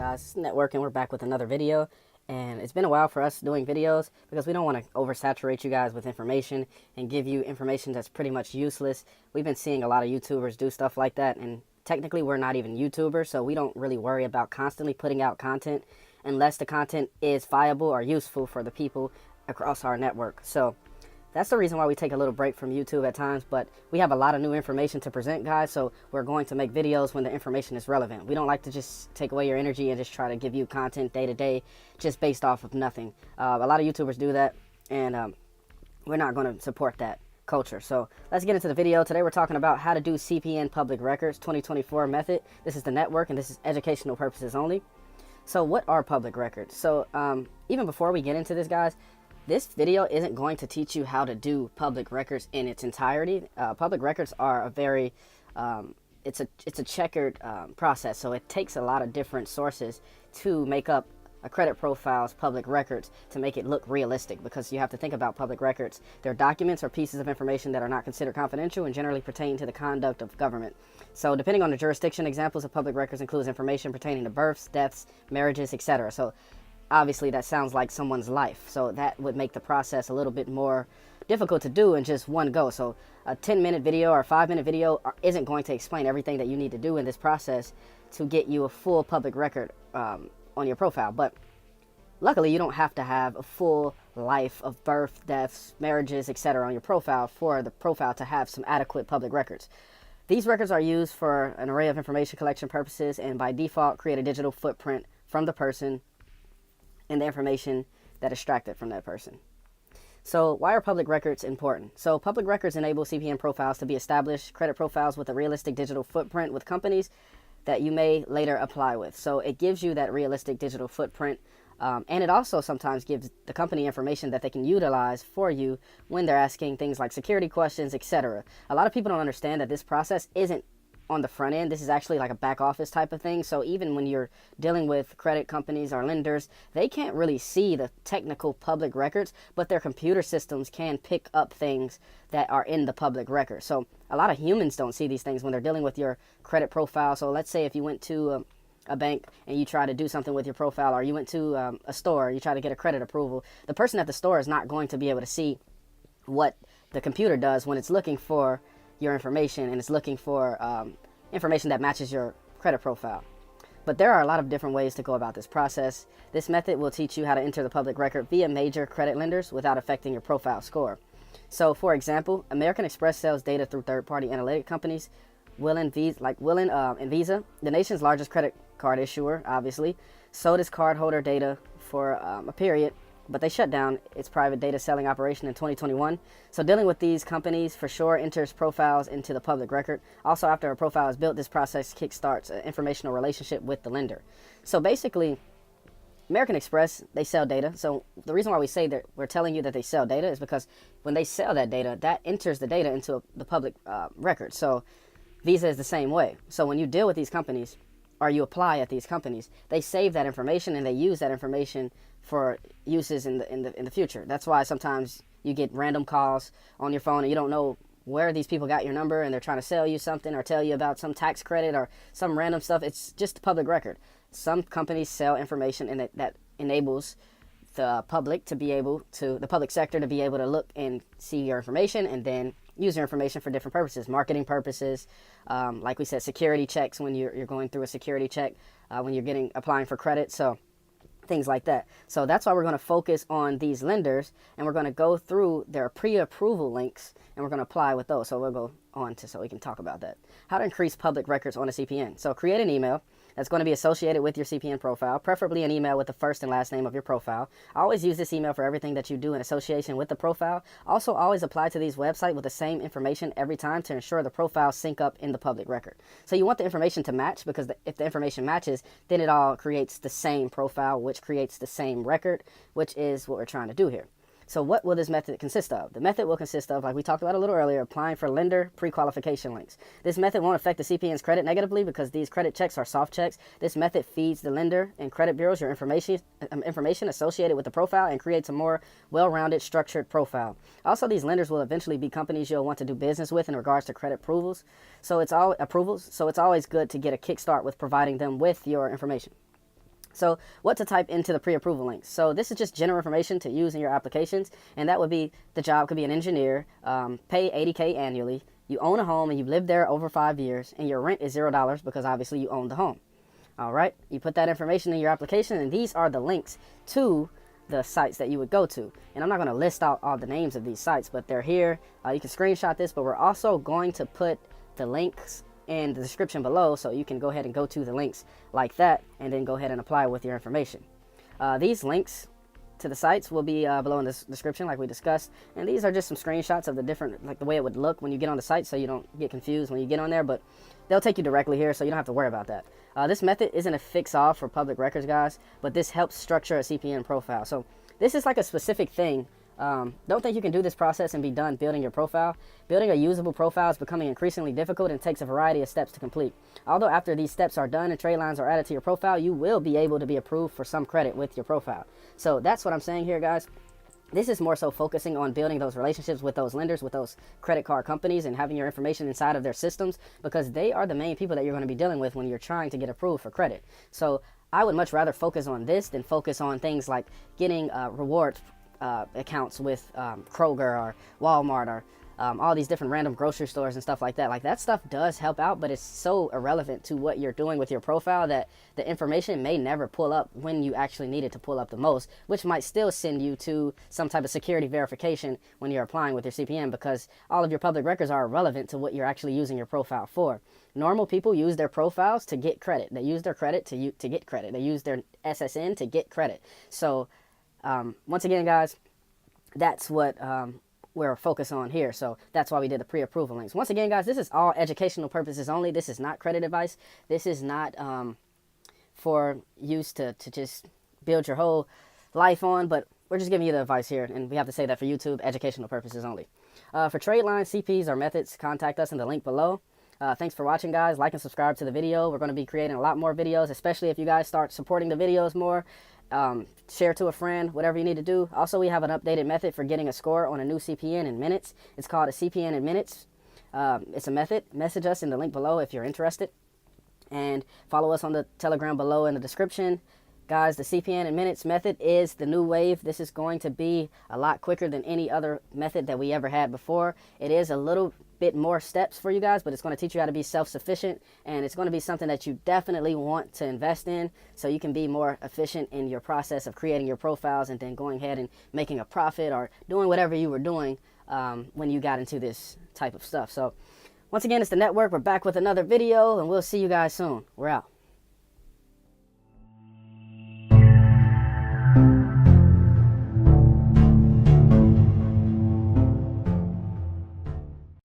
guys? It's Networking. We're back with another video, and it's been a while for us doing videos because we don't want to oversaturate you guys with information and give you information that's pretty much useless. We've been seeing a lot of YouTubers do stuff like that, and technically we're not even YouTubers, so we don't really worry about constantly putting out content unless the content is viable or useful for the people across our network. So that's the reason why we take a little break from YouTube at times, but we have a lot of new information to present, guys, so we're going to make videos when the information is relevant. We don't like to just take away your energy and just try to give you content day to day just based off of nothing. A lot of YouTubers do that, and we're not going to support that culture. So let's get into the video. Today we're talking about how to do CPN public records 2024 method. This is the network, and this is educational purposes only. So what are public records? So even before we get into this, guys, this video isn't going to teach you how to do public records in its entirety. Public records are a very, it's a checkered process. So it takes a lot of different sources to make up a credit profile's public records to make it look realistic, because you have to think about public records. They're documents or pieces of information that are not considered confidential and generally pertain to the conduct of government. So depending on the jurisdiction, examples of public records includes information pertaining to births, deaths, marriages, etc. So obviously that sounds like someone's life, so that would make the process a little bit more difficult to do in just one go. So a 10-minute video or a 5-minute video isn't going to explain everything that you need to do in this process to get you a full public record on your profile. But luckily you don't have to have a full life of birth, deaths, marriages, etc. on your profile for the profile to have some adequate public records. These records are used for an array of information collection purposes, and by default create a digital footprint from the person and the information that is extracted from that person. So why are public records important? So public records enable CPN profiles to be established, credit profiles with a realistic digital footprint with companies that you may later apply with. So it gives you that realistic digital footprint, and it also sometimes gives the company information that they can utilize for you when they're asking things like security questions, etc. A lot of people don't understand that this process isn't on the front end. This is actually like a back office type of thing. So even when you're dealing with credit companies or lenders, they can't really see the technical public records, but their computer systems can pick up things that are in the public record. So a lot of humans don't see these things when they're dealing with your credit profile. So let's say if you went to a bank and you try to do something with your profile, or you went to a store, you try to get a credit approval, the person at the store is not going to be able to see what the computer does when it's looking for your information, and it's looking for information that matches your credit profile. But there are a lot of different ways to go about this process. This method will teach you how to enter the public record via major credit lenders without affecting your profile score. So for example, American Express sells data through third-party analytic companies, Will and Visa, the nation's largest credit card issuer, obviously, sold its cardholder data for a period, but they shut down its private data selling operation in 2021. So dealing with these companies for sure enters profiles into the public record. Also, after a profile is built, this process kickstarts an informational relationship with the lender. So basically, American Express, they sell data. So the reason why we say that we're telling you that they sell data is because when they sell that data, that enters the data into the public record. So Visa is the same way. So when you deal with these companies, or you apply at these companies, they save that information and they use that information for uses in the future. That's why sometimes you get random calls on your phone and you don't know where these people got your number, and they're trying to sell you something or tell you about some tax credit or some random stuff. It's just a public record. Some companies sell information, and that enables the public to be able to, the public sector to be able to look and see your information and then use your information for different purposes, marketing purposes, like we said, security checks when you're going through a security check, when you're applying for credit. So things like that. So that's why we're going to focus on these lenders, and we're going to go through their pre-approval links, and we're going to apply with those. So we'll go on to, so we can talk about that. How to increase public records on a CPN. So create an email that's going to be associated with your CPN profile, preferably an email with the first and last name of your profile. I always use this email for everything that you do in association with the profile. Also, always apply to these websites with the same information every time to ensure the profiles sync up in the public record. So you want the information to match, because if the information matches, then it all creates the same profile, which creates the same record, which is what we're trying to do here. So what will this method consist of? The method will consist of, like we talked about a little earlier, applying for lender pre-qualification links. This method won't affect the CPN's credit negatively because these credit checks are soft checks. This method feeds the lender and credit bureaus your information associated with the profile and creates a more well-rounded, structured profile. Also, these lenders will eventually be companies you'll want to do business with in regards to credit approvals. So it's always good to get a kickstart with providing them with your information. So what to type into the pre-approval links. So this is just general information to use in your applications, and that would be the job could be an engineer, pay $80K annually, you own a home and you've lived there over 5 years, and your rent is $0 because obviously you own the home. All right, you put that information in your application, and these are the links to the sites that you would go to. And I'm not going to list out all the names of these sites, but they're here. You can screenshot this, but we're also going to put the links in the description below, so you can go ahead and go to the links like that and then go ahead and apply with your information. These links to the sites will be below in the description like we discussed, and these are just some screenshots of the different, like the way it would look when you get on the site, so you don't get confused when you get on there, but they'll take you directly here, so you don't have to worry about that. This method isn't a fix-all for public records, guys, but this helps structure a CPN profile. So this is like a specific thing. Don't think you can do this process and be done building your profile. Building a usable profile is becoming increasingly difficult and takes a variety of steps to complete. Although after these steps are done and Tradelines are added to your profile, you will be able to be approved for some credit with your profile. So that's what I'm saying here, guys. This is more so focusing on building those relationships with those lenders, with those credit card companies, and having your information inside of their systems, because they are the main people that you're going to be dealing with when you're trying to get approved for credit. So I would much rather focus on this than focus on things like getting reward accounts with Kroger or Walmart or all these different random grocery stores and stuff like that. Like, that stuff does help out, but it's so irrelevant to what you're doing with your profile that the information may never pull up when you actually need it to pull up the most, which might still send you to some type of security verification when you're applying with your CPN, because all of your public records are irrelevant to what you're actually using your profile for. Normal people use their profiles to get credit. They use their credit to get credit. They use their SSN to get credit. So once again, guys, that's what we're focused on here. So that's why we did the pre-approval links. Once again, guys, this is all educational purposes only. This is not credit advice. This is not for use to just build your whole life on, but we're just giving you the advice here, and we have to say that for YouTube, educational purposes only. For Tradelines, CPs, or methods, contact us in the link below. Thanks for watching, guys. Like and subscribe to the video. We're going to be creating a lot more videos, especially if you guys start supporting the videos more. Share to a friend, whatever you need to do. Also, we have an updated method for getting a score on a new CPN in minutes. It's called a CPN in minutes. It's a method. Message us in the link below if you're interested, and follow us on the Telegram below in the description. Guys, the CPN in minutes method is the new wave. This is going to be a lot quicker than any other method that we ever had before. It is a little bit more steps for you guys, but it's going to teach you how to be self-sufficient, and it's going to be something that you definitely want to invest in so you can be more efficient in your process of creating your profiles and then going ahead and making a profit or doing whatever you were doing when you got into this type of stuff. So once again, it's the network. We're back with another video, and we'll see you guys soon. We're out.